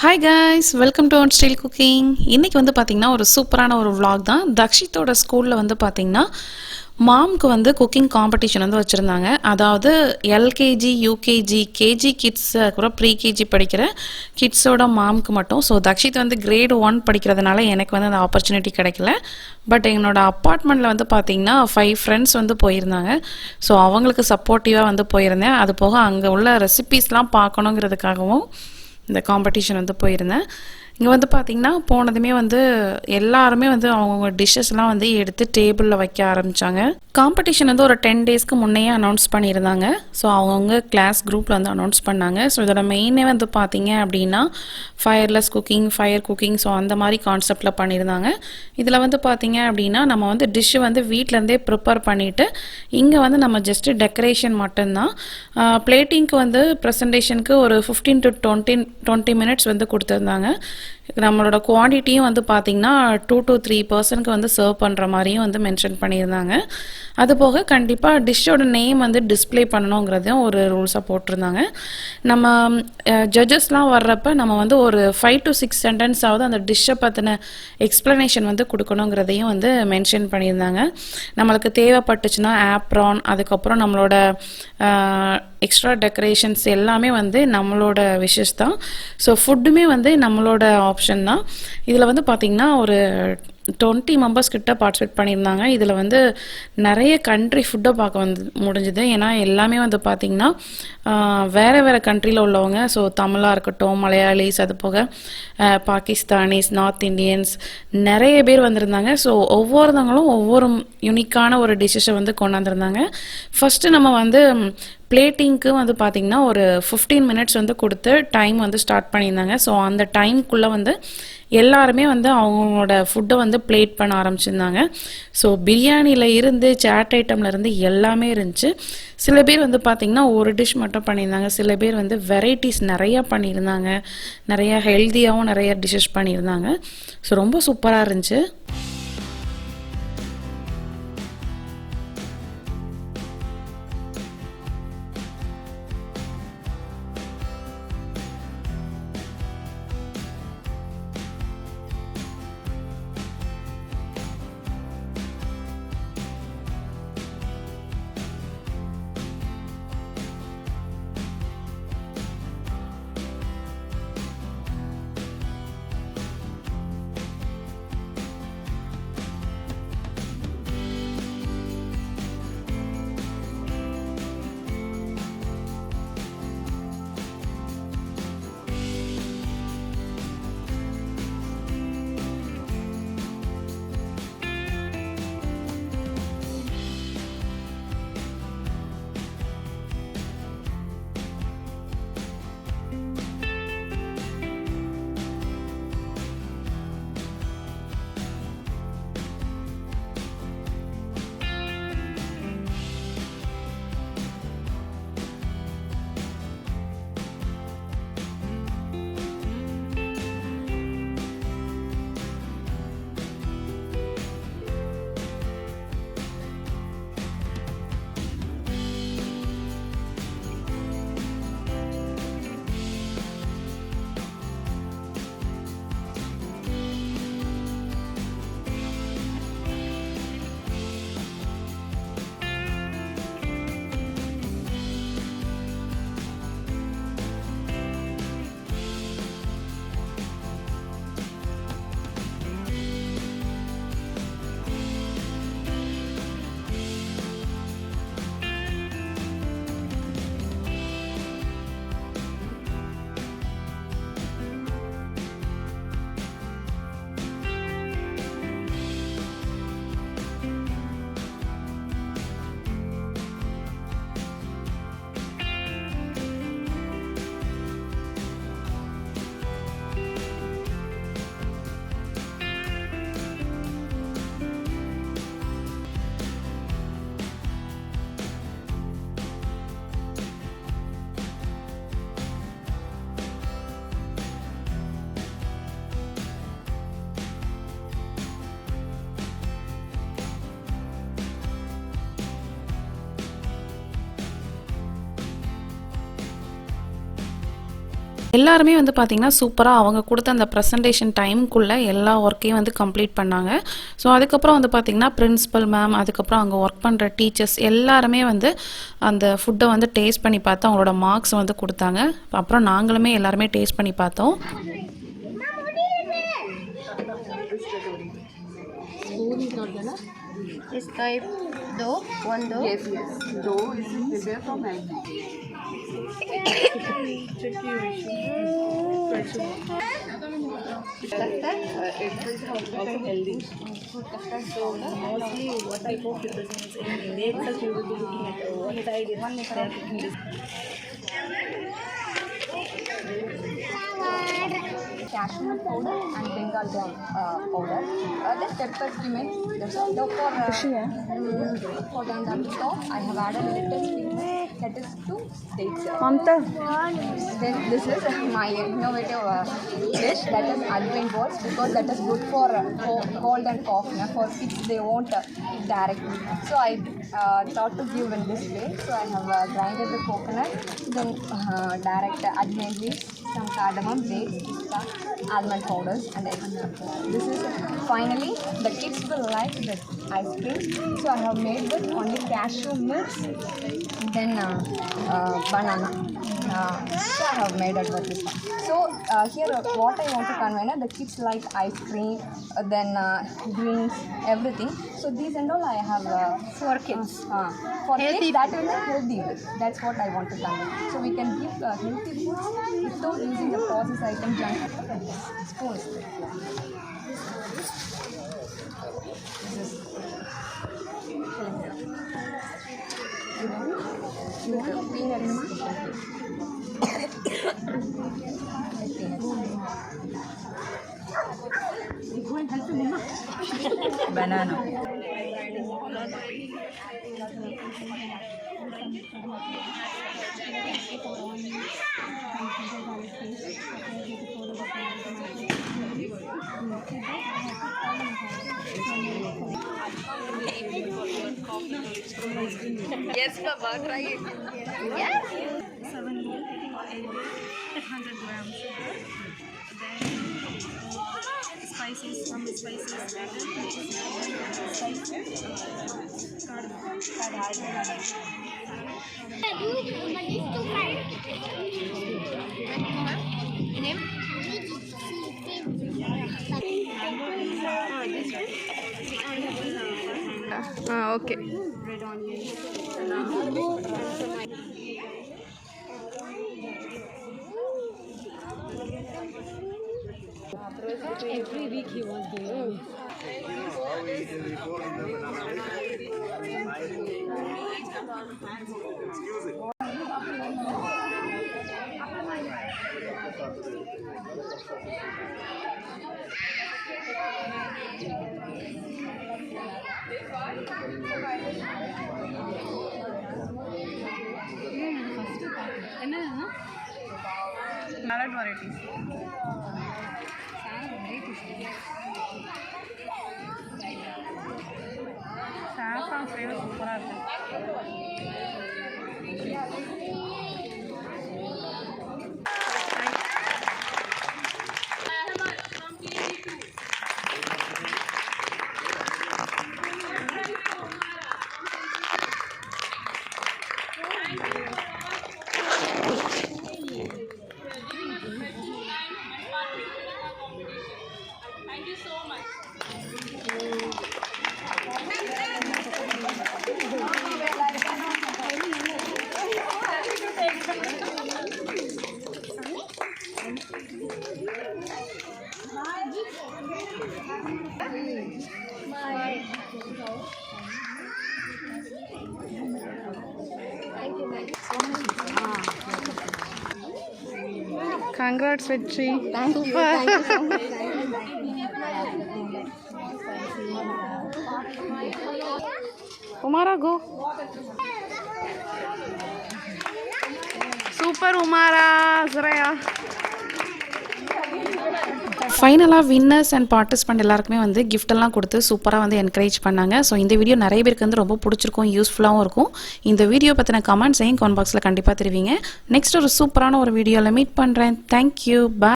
Hi guys, welcome to one style cooking. இன்றைக்கி வந்து பார்த்திங்கன்னா ஒரு சூப்பரான ஒரு vlog தான். தக்ஷித்தோட ஸ்கூலில் வந்து பார்த்திங்கன்னா மாம்க்கு வந்து குக்கிங் காம்படிஷன் வந்து வச்சுருந்தாங்க. அதாவது எல்கேஜி, யூகேஜி, கேஜி கிட்ஸ், அப்புறம் ப்ரீகேஜி படிக்கிற கிட்ஸோட மாம்க்கு மட்டும். ஸோ தக்ஷித் வந்து கிரேட் 1 படிக்கிறதுனால எனக்கு வந்து அந்த ஆப்பர்ச்சுனிட்டி கிடைக்கல. பட் என்னோட அப்பார்ட்மெண்ட்டில் வந்து பார்த்திங்கன்னா 5 ஃப்ரெண்ட்ஸ் வந்து போயிருந்தாங்க. ஸோ அவங்களுக்கு சப்போர்ட்டிவாக வந்து போயிருந்தேன். அது போக அங்கே உள்ள ரெசிபீஸ்லாம் பார்க்கணுங்கிறதுக்காகவும் இந்த காம்படிஷன் வந்து போயிருந்தேன். இங்கே வந்து பார்த்திங்கன்னா போனதுமே வந்து எல்லாருமே வந்து அவங்கவுங்க டிஷ்ஷஸ்லாம் வந்து எடுத்து டேபிளில் வைக்க ஆரம்பித்தாங்க. காம்படிஷன் வந்து ஒரு 10 டேஸ்க்கு முன்னையே அனௌன்ஸ் பண்ணியிருந்தாங்க. ஸோ அவங்கவுங்க கிளாஸ் குரூப்பில் வந்து அனௌன்ஸ் பண்ணாங்க. ஸோ இதோட மெயினே வந்து பார்த்திங்க அப்படின்னா wireless cooking, fire cooking, so அந்த மாதிரி கான்செப்டில் பண்ணியிருந்தாங்க. இதில் வந்து பார்த்திங்க அப்படின்னா நம்ம வந்து டிஷ்ஷு வந்து வீட்டிலேருந்தே ப்ரிப்பேர் பண்ணிவிட்டு இங்கே வந்து நம்ம ஜஸ்ட்டு டெக்கரேஷன் மட்டும்தான். பிளேட்டிங்க்கு வந்து ப்ரெசன்டேஷனுக்கு ஒரு 15 to 20 மினிட்ஸ் வந்து கொடுத்துருந்தாங்க. நம்மளோட குவான்டிட்டியும் வந்து பார்த்திங்கன்னா 2 to 3 பர்சனுக்கு வந்து சர்வ் பண்ணுற மாதிரியும் வந்து மென்ஷன் பண்ணியிருந்தாங்க. அதுபோக கண்டிப்பாக டிஷ்ஷோட நேம் வந்து டிஸ்பிளே பண்ணணுங்கிறதையும் ஒரு ரூல்ஸாக போட்டிருந்தாங்க. நம்ம ஜட்ஜஸ்லாம் வர்றப்ப நம்ம வந்து ஒரு 5 to 6 சென்டென்ஸாவது அந்த டிஷ்ஷை பற்றின எக்ஸ்ப்ளனேஷன் வந்து கொடுக்கணுங்கிறதையும் வந்து மென்ஷன் பண்ணியிருந்தாங்க. நம்மளுக்கு தேவைப்பட்டுச்சுன்னா ஆப்ரான், அதுக்கப்புறம் நம்மளோட எக்ஸ்ட்ரா டெக்கரேஷன்ஸ் எல்லாமே வந்து நம்மளோட விஷஸ் தான். ஸோ ஃபுட்டுமே வந்து நம்மளோட ஆப்ஷன் தான். இதில் வந்து பார்த்திங்கன்னா ஒரு 20 மெம்பர்ஸ் கிட்ட பார்ட்டிசிபேட் பண்ணியிருந்தாங்க. இதில் வந்து நிறைய கண்ட்ரி ஃபுட்டை பார்க்க வந்து முடிஞ்சுது. ஏன்னா எல்லாமே வந்து பார்த்திங்கன்னா வேறு வேறு கண்ட்ரியில் உள்ளவங்க. ஸோ தமிழாக இருக்கட்டும், மலையாளிஸ், அது போக பாகிஸ்தானிஸ், நார்த் இண்டியன்ஸ், நிறைய பேர் வந்திருந்தாங்க. ஸோ ஒவ்வொருத்தவங்களும் ஒவ்வொரு யூனிக்கான ஒரு டிஷ்ஷை வந்து கொண்டாந்துருந்தாங்க. ஃபஸ்ட்டு நம்ம வந்து பிளேட்டிங்க்கு வந்து பார்த்திங்கன்னா ஒரு 15 மினிட்ஸ் வந்து கொடுத்து டைம் வந்து ஸ்டார்ட் பண்ணியிருந்தாங்க. ஸோ அந்த டைம்குள்ளே வந்து எல்லாருமே வந்து அவங்களோட ஃபுட்டை வந்து பிளேட் பண்ண ஆரம்பிச்சிருந்தாங்க. ஸோ பிரியாணியில் இருந்து சாட் ஐட்டமில் இருந்து எல்லாமே இருந்துச்சு. சில பேர் வந்து பார்த்திங்கன்னா ஒரு டிஷ் மட்டும் பண்ணியிருந்தாங்க. சில பேர் வந்து வெரைட்டிஸ் நிறையா பண்ணியிருந்தாங்க. நிறையா ஹெல்த்தியாகவும் நிறைய டிஷ்ஷஸ் பண்ணியிருந்தாங்க. ஸோ ரொம்ப சூப்பராக இருந்துச்சு. எல்லாருமே வந்து பார்த்திங்கன்னா சூப்பராக அவங்க கொடுத்த அந்த ப்ரெசன்டேஷன் டைமுக்குள்ளே எல்லா ஒர்க்கையும் வந்து கம்ப்ளீட் பண்ணாங்க. ஸோ அதுக்கப்புறம் வந்து பார்த்திங்கன்னா பிரின்ஸிபல் மேம், அதுக்கப்புறம் அங்கே ஒர்க் பண்ணுற டீச்சர்ஸ் எல்லாருமே வந்து அந்த ஃபுட்டை வந்து டேஸ்ட் பண்ணி பார்த்து அவங்களோட மார்க்ஸ் வந்து கொடுத்தாங்க. அப்புறம் நாங்களுமே எல்லாருமே டேஸ்ட் பண்ணி பார்த்தோம். This type dough, one dough. Yes, yes. Dough is prepared from egg. Egg is also healthy. So mostly what type of people in India itself you will be looking at one side is they are cooking this. Cashew nut powder and Bengal gram powder. The steps we made. So for the top, I have added a little sweetness, that is 2 dates. Then this is my innovative dish, that is almond balls, because that is good for cold and cough. For kids, they won't eat directly. So I thought to give in this way. So I have grinded the coconut, then direct almond leaves, some cardamom, dates, pista, almond powders, and this is finally the kids will like the ice cream. So I have made with only cashew milk, then banana. So I have made it with this one. So here what I want to convey, the kids like ice cream, then drinks, everything. So these and all I have For kids. for kids, that is a healthy way. That's what I want to convey. So we can give healthy foods without using the processed item junk food like this. Spoons. You want peanuts? Banana. Yes, Baba, try it. Yes. 100 grams sugar, then spices, some spices Okay. red onions. Every week he was doing. என்னன்னா Salad varieties. Saffron flavor சூப்பராக இருக்கு. Congrats, Vetri. Thank you. Thank you so much. Umara, go. Super Umara, Zraya. ஃபைனலாக winners and participant எல்லாருக்குமே வந்து gift எல்லாம் கொடுத்து சூப்பராக வந்து என்கரேஜ் பண்ணாங்க. ஸோ இந்த வீடியோ நிறைய பேருக்கு வந்து ரொம்ப பிடிச்சிருக்கும், யூஸ்ஃபுல்லாகவும் இருக்கும். இந்த வீடியோ பற்றின கமெண்ட்ஸையும் கமெண்ட் பாக்ஸில் கண்டிப்பாக தெரிவிங்க. நெக்ஸ்ட் ஒரு சூப்பரான ஒரு வீடியோவில் மீட் பண்ணுறேன். தேங்க்யூ, பாய்.